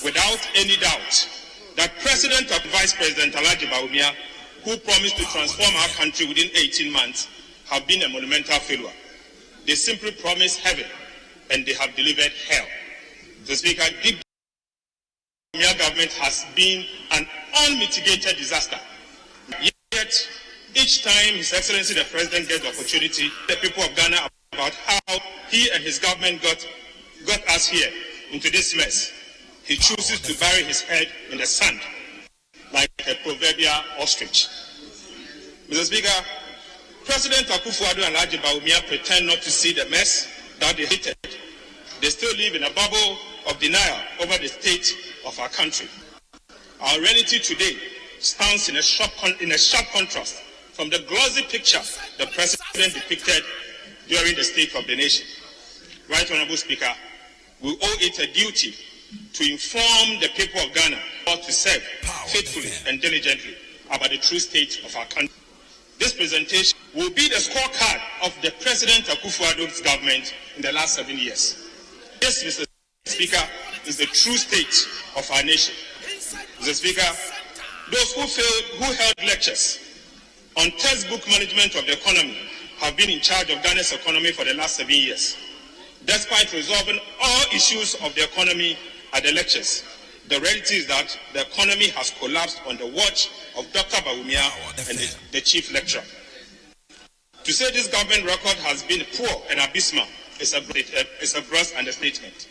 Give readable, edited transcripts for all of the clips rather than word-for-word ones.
without any doubt that President and Vice President Bawumia, who promised to transform our country within 18 months, have been a monumental failure. They simply promised heaven and they have delivered hell. The Speaker, the Bawumia government has been an unmitigated disaster. Yet, each time His Excellency the President gets the opportunity, the people of Ghana about how he and his government got us here into this mess, he chooses to bury his head in the sand like a proverbial ostrich. Mr. Speaker, President Akufo-Addo and Bawumia pretend not to see the mess that they hated. They still live in a bubble of denial over the state of our country. Our reality today stands in a sharp contrast from the glossy picture the President depicted during the State of the Nation. Right Honorable Speaker, we owe it a duty to inform the people of Ghana how to serve faithfully and diligently about the true state of our country. This presentation will be the scorecard of the President Akufo-Addo's government in the last 7 years. This, Mr. Speaker, is the true state of our nation. Mr. Speaker, those who held lectures on textbook management of the economy have been in charge of Ghana's economy for the last 7 years. Despite resolving all issues of the economy at the lectures, the reality is that the economy has collapsed on the watch of Dr. Bawumia and the chief lecturer. To say this government record has been poor and abysmal is a gross understatement.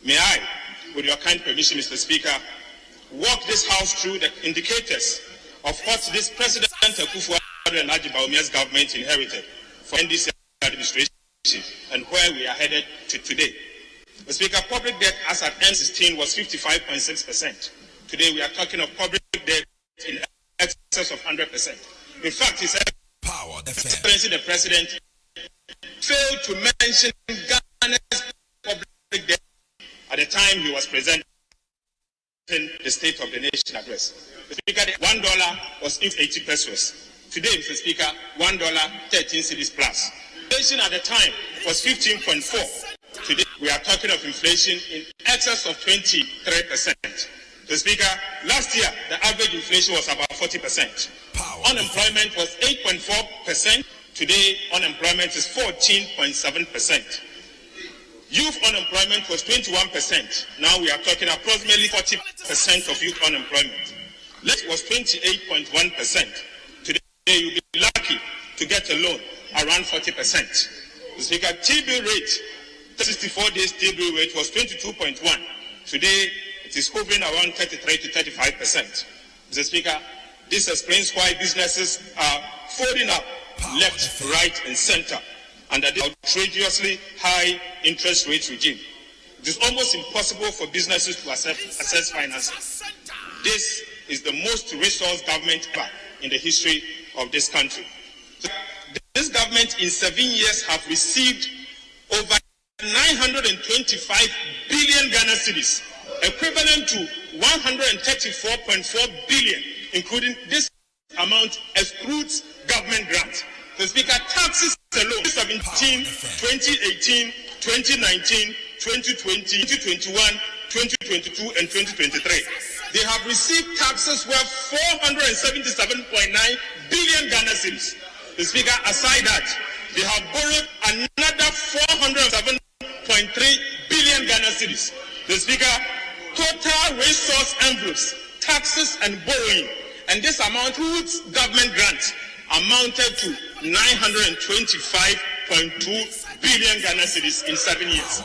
May I, with your kind permission, Mr. Speaker, walk this House through the indicators of what this President Akufo-Addo and Bawumia's government inherited for NDC administration and where we are headed to today. Mr. Speaker, public debt as at N16 was 55.6%. Today we are talking of public debt in excess of 100%. In fact, His Excellency the President failed to mention Ghana's public debt at the time he was presenting the State of the Nation address. Mr. Speaker, $1 was 80 pesos. Today, Mr. Speaker, $1, 13 cedis plus. Inflation at the time was 15.4. Today, we are talking of inflation in excess of 23%. Mr. Speaker, last year, the average inflation was about 40%. Unemployment was 8.4%. Today, unemployment is 14.7%. Youth unemployment was 21%. Now we are talking approximately 40% of youth unemployment. It was 28.1%. Today, you'll be lucky to get a loan around 40%. The Speaker, TB rate, 64 days TB rate was 22.1. Today, it is hovering around 33 to 35%. Mr. Speaker, this explains why businesses are folding up left, right, and center under the outrageously high interest rate regime. It is almost impossible for businesses to access financing. This is the most resource government in the history of this country. This government in 7 years have received over 925 billion Ghana cedis, equivalent to 134.4 billion, including this amount excludes government grants. The Speaker, taxes alone, 2017, 2018, 2019, 2020, 2021, 2022, and 2023. They have received taxes worth 477.9 billion Ghana cedis. The Speaker, aside that, they have borrowed another 407.3 billion Ghana cedis. The Speaker, total resource envelopes, taxes and borrowing, and this amount includes government grants, amounted to 925.2 billion Ghana cedis in 7 years.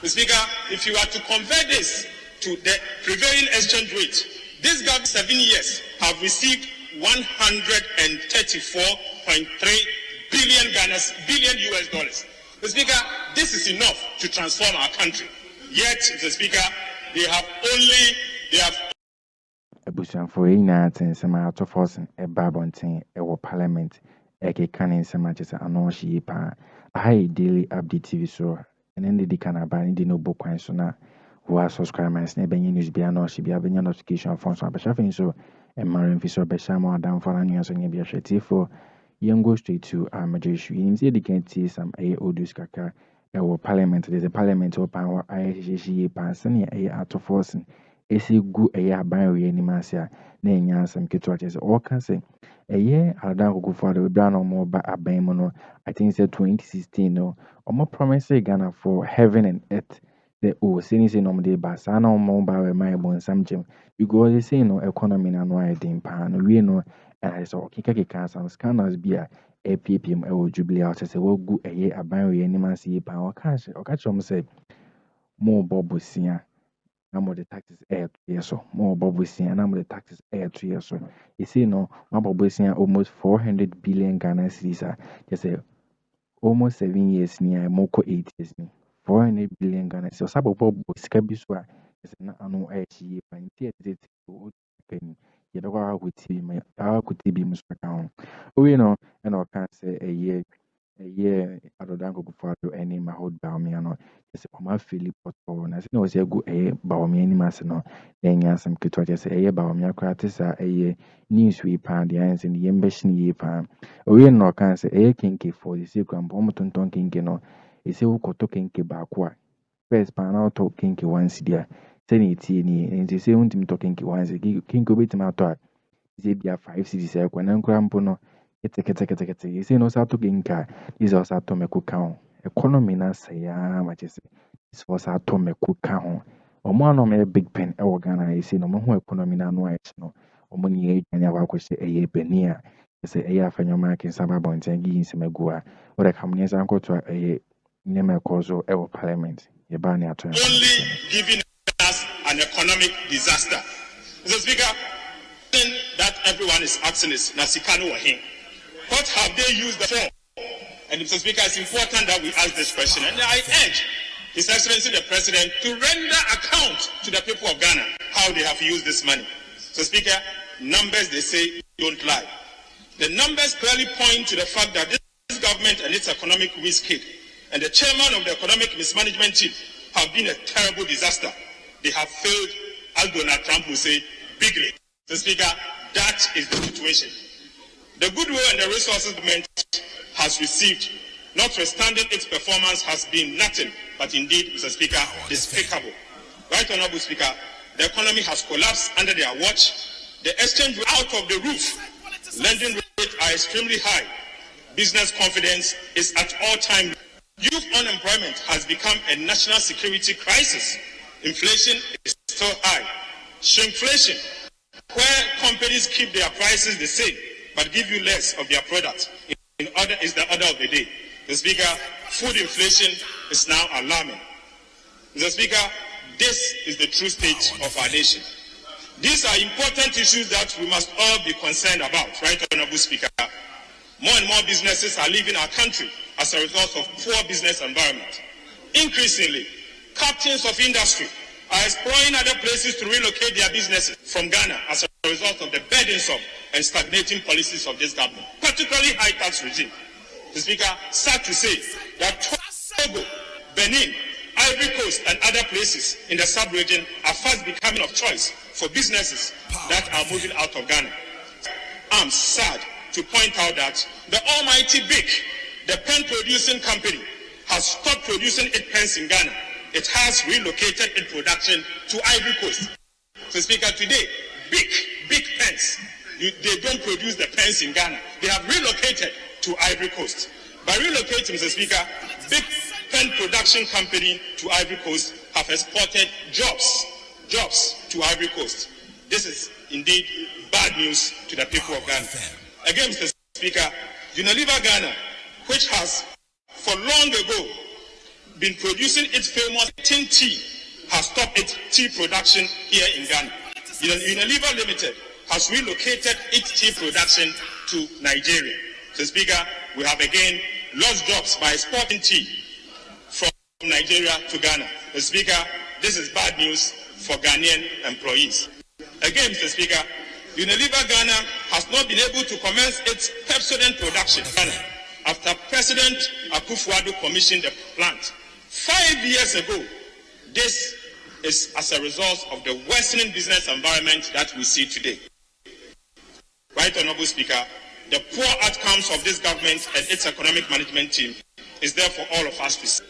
The Speaker, if you are to convert this to the prevailing exchange rate, this government 7 years have received 134.3 billion US dollars. The Speaker, this is enough to transform our country. Yet, the Speaker, they have Abusanfo ina tensema to Forson Babontin ewo parliament ekekane nsema chese ano hye pa ahai daily update TV so ene ndi kana ba ndi no bokwan so na wa subscribers na benye news bia no hye bia benya notification phone so abasha so emare mfi so besha ma adam for anu so nya bia hwetifo yen go straight to major issue nim say the can see some audios kaka parliament. There's a parliament open ISHE pass and a to Forson. Esi gu aban we anim ase a na enya asem ketewa kyerɛ sɛ ɔka sɛ Aladan Akufo-Addo bra na ɔmo ba aban mu no I think say 2016 no ɔmo promise Ghana for heaven and earth the sɛni sɛ na ɔmo de ba saa na ɔmo ba bɛma yɛ bɔnsam gyem because they say no economy na no ayɛ den paa no wie no ɛna sɛ ɔkeka some scandals bi a ɛpiepie mu ɛwɔ Jubilee a ɔkyerɛ sɛ wɔgu aban we anim ase yie paa ɔka kyerɛ ɔmo sɛ mo bɔ bosia na mo the taxes air to so more bobusia na mo the taxes air to so you see no my bobusia almost 400 billion Ghana cedis just say almost 7 years near moko 8 years ni 400 billion Ghana so sabo bobusika bi so a just na anu air chi pan tie o kan ye do kwa kuti me kuti bi mu so kan o we no and o kan say a year Aladan Akufo-Addo any my hold Bawumia no just a Philip or na say no say go Bawumia ni mas no then ya some ketewa just say Bawumia kwatisa Newz we pan the ants in the embassy ye pan we no kan say kinki for the secret bomb tonton kinki no e say wo koto kinki baako a first pan out to kinki once dia say ni tie ni nti say untim to kinki once kinki obetima to a say bia 5 cities e kwa na nkura mpo no kete you see no sato kinka is also to me kuka economy na say ya ma chese is also to me kuka ho omo anom e big pen e wo Ghana you see no mo ho economy na no achi no omo ni e anya wa kwese eye beni a say eye afanyo market saba bonten gi nsemagu a wo de kam ne san koto eye nyema kozo e wo parliament ye ba ne ato only giving us an economic disaster. Mr. Speaker, that everyone is asking is Nasikano Wahin. What have they used the for? And Mr. Speaker, it's important that we ask this question. And I urge His Excellency the President to render account to the people of Ghana how they have used this money. So, Speaker, numbers, they say, don't lie. The numbers clearly point to the fact that this government and its economic risk kid and the chairman of the economic mismanagement team have been a terrible disaster. They have failed, as Donald Trump will say, bigly. So, Speaker, that is the situation. The goodwill and the resources the government has received, notwithstanding its performance, has been nothing but indeed, Mr. Speaker, despicable. Right Honorable Speaker, the economy has collapsed under their watch. The exchange rate out of the roof. Lending rates are extremely high. Business confidence is at all-time. Youth unemployment has become a national security crisis. Inflation is still high. Shrinkflation, where companies keep their prices the same but give you less of their products, is the order of the day. Mr. Speaker, food inflation is now alarming. Mr. Speaker, this is the true state of our nation. These are important issues that we must all be concerned about, right, Honorable Speaker? More and more businesses are leaving our country as a result of poor business environment. Increasingly, captains of industry are exploring other places to relocate their businesses from Ghana as a result of the burdensome and stagnating policies of this government, particularly high tax regime. The Speaker, sad to say that Togo, Benin, Ivory Coast and other places in the sub-region are fast becoming of choice for businesses that are moving out of Ghana. I'm sad to point out that the almighty BIC, the pen producing company, has stopped producing its pens in Ghana. It has relocated its production to Ivory Coast. So, Speaker, today, big pens, they don't produce the pens in Ghana. They have relocated to Ivory Coast. By relocating, Mr. Speaker, big pen production company to Ivory Coast have exported jobs to Ivory Coast. This is indeed bad news to the people of Ghana. Again, Mr. Speaker, Unilever Ghana, which has for long ago been producing its famous tin tea, has stopped its tea production here in Ghana. Unilever Limited has relocated its tea production to Nigeria. So, Speaker, we have again lost jobs by exporting tea from Nigeria to Ghana. So, Speaker, this is bad news for Ghanaian employees. Again, Mr. Speaker, Unilever Ghana has not been able to commence its Pepsodent production in Ghana after President Akufo-Addo commissioned the plant 5 years ago. This is as a result of the worsening business environment that we see today. Right Honorable Speaker, the poor outcomes of this government and its economic management team is there for all of us to see.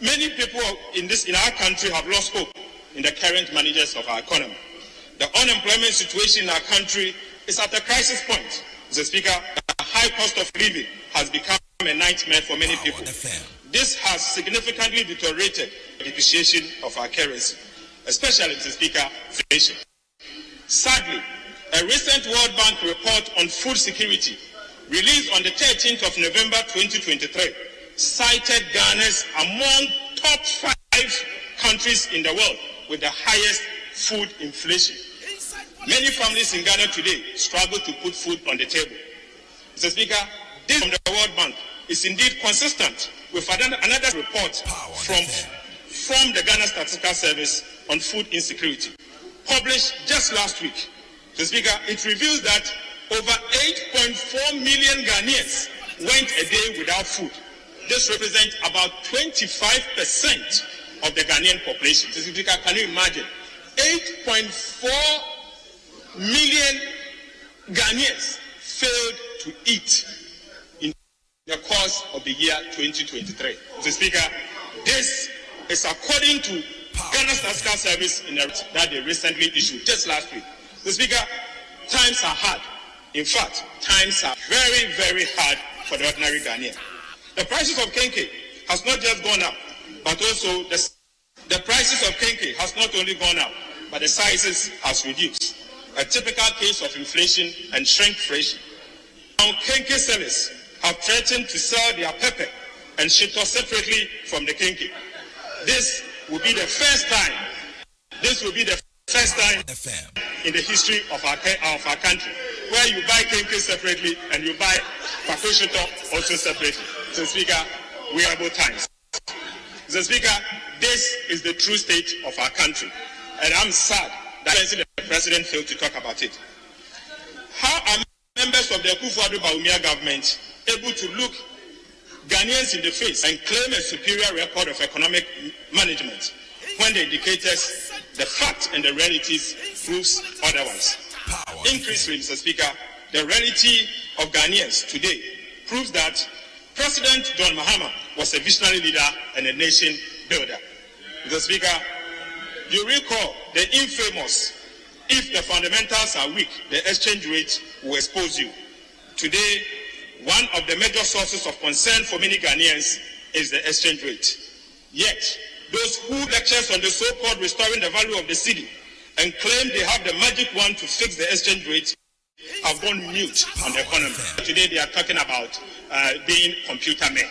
Many people in our country have lost hope in the current managers of our economy. The unemployment situation in our country is at a crisis point. Mr. Speaker, the high cost of living has become a nightmare for many people. This has significantly deteriorated the depreciation of our currency, especially, Mr. Speaker, inflation. Sadly, a recent World Bank report on food security released on the 13th of November 2023 cited Ghana as among top 5 countries in the world with the highest food inflation. Many families in Ghana today struggle to put food on the table. Mr. Speaker, this from the World Bank is indeed consistent with another report from the Ghana Statistical Service on food insecurity, published just last week. Mr. Speaker, it reveals that over 8.4 million Ghanaians went a day without food. This represents about 25% of the Ghanaian population. Mr. Speaker, can you imagine? 8.4 million Ghanaians failed to eat in the course of the year 2023. Mr. Speaker, this is according to Ghana Statistical Service in a report that they recently issued just last week. Mr. Speaker, times are hard. In fact, times are very, very hard for the ordinary Ghanaian. The prices of kenke has not just gone up, but also the prices of kenke has not only gone up, but the sizes has reduced. A typical case of inflation and shrinkflation. Now, kenke sellers have threatened to sell their pepper and shito separately from the kenke. This will be the first time. This will be the first time in the history of our country where you buy kenke separately and you buy shito also separately. Mr. Speaker, we are both times. Mr. Speaker, this is the true state of our country, and I'm sad that the president failed to talk about it. How are members of the Bawumia government able to look Ghanaians in the face and claim a superior record of economic management when the indicators, the facts and the realities proves otherwise? Increasingly, Mr. Speaker, the reality of Ghanaians today proves that President John Mahama was a visionary leader and a nation builder. Mr. Speaker, you recall the infamous, if the fundamentals are weak, the exchange rate will expose you. Today, one of the major sources of concern for many Ghanaians is the exchange rate. Yet, those who lecture on the so-called restoring the value of the cedi and claim they have the magic wand to fix the exchange rate have gone mute on the economy. Today they are talking about being computer men.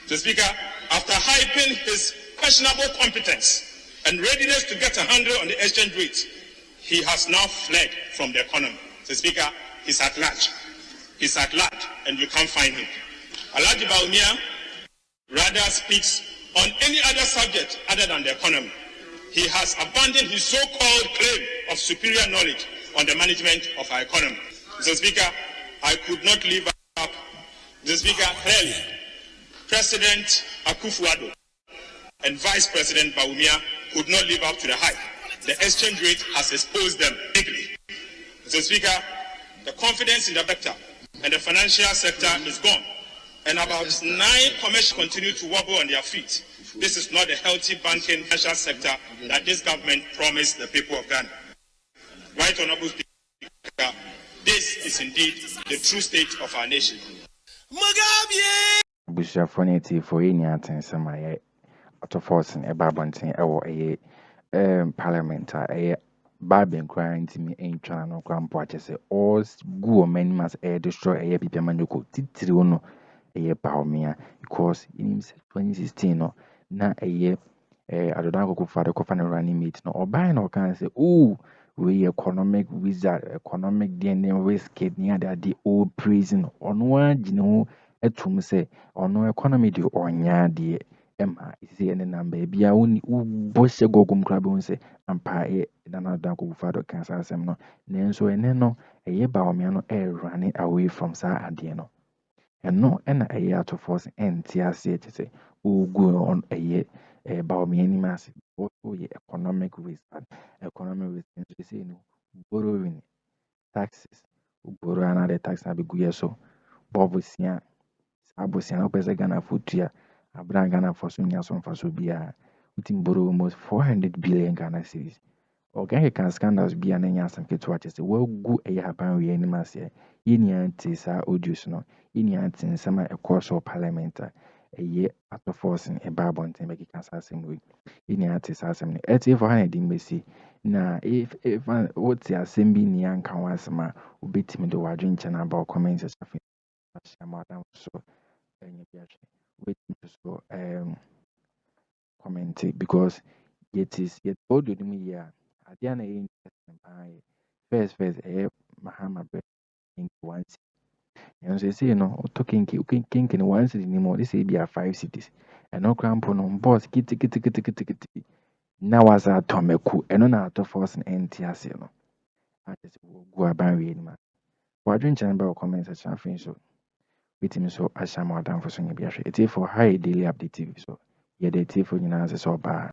The Speaker, after hyping his questionable competence and readiness to get a handle on the exchange rate, he has now fled from the economy. The Speaker, he's at large. He's at large, and you can't find him. Alhaji Bawumia rather speaks on any other subject other than the economy. He has abandoned his so-called claim of superior knowledge on the management of our economy. Mr. Speaker, I could not live up. Mr. Speaker, clearly, President Akufo-Addo and Vice President Bawumia could not live up to the hype. The exchange rate has exposed them bigly. Mr. Speaker, the confidence in the sector and the financial sector is gone, and about 9 commercials continue to wobble on their feet. This is not a healthy banking financial sector that this government promised the people of Ghana. Right Honorable Speaker, this is indeed the true state of our nation. Bushafo ne ti for any attention my Forson Babontin parliament Babin crying to me ain't trying no grandpa say all go many must destroy a people manuko titriuno Bawumia because in 2016 no na adodan ko fa de ko fa no running mate no oban no kan say oh we economic wizard economic DNA risk near the old prison ono agine ho etum say ono economy de onya de ma isi ene number bia woni bo hye gogum kra be won say ampa na adodan ko fa do kan asem no nenso ene no Bawumia no running away from sa ade no eno ena to force entiase say o go on Bawumia ni mas economic risk so say no borrowing taxes borrow another tax na be guye so bobusia abosia na pese Ghana futua abra Ghana for so nya so mfa so bia utim borrow almost 400 billion Ghana cedis. Organic can scandals be an answer to what is the well go a happen we any mass here. Iniantis are odious no. Iniantin summer a course of parliament a year after forcing a barbon to make it cancer assembly. Iniantis assembly. At if I had messy. Now, if what's the assembly near can once ma will beat me the warding channel about comments as a madam so any wait so comment because yet is yet old with me here. At the end, interesting. First, Mahama bread in once. And so say, no, talking king once anymore. This will be a 5 cities. And no cramp on boss, kitty. Now was a tomeku, and on out of force and tiasino. I just go about reading man. Quadrant chamber comments at something so. With him so as some more down for swinging. It's for high daily update TV. So, yeah, the TV for you know, as a so bad.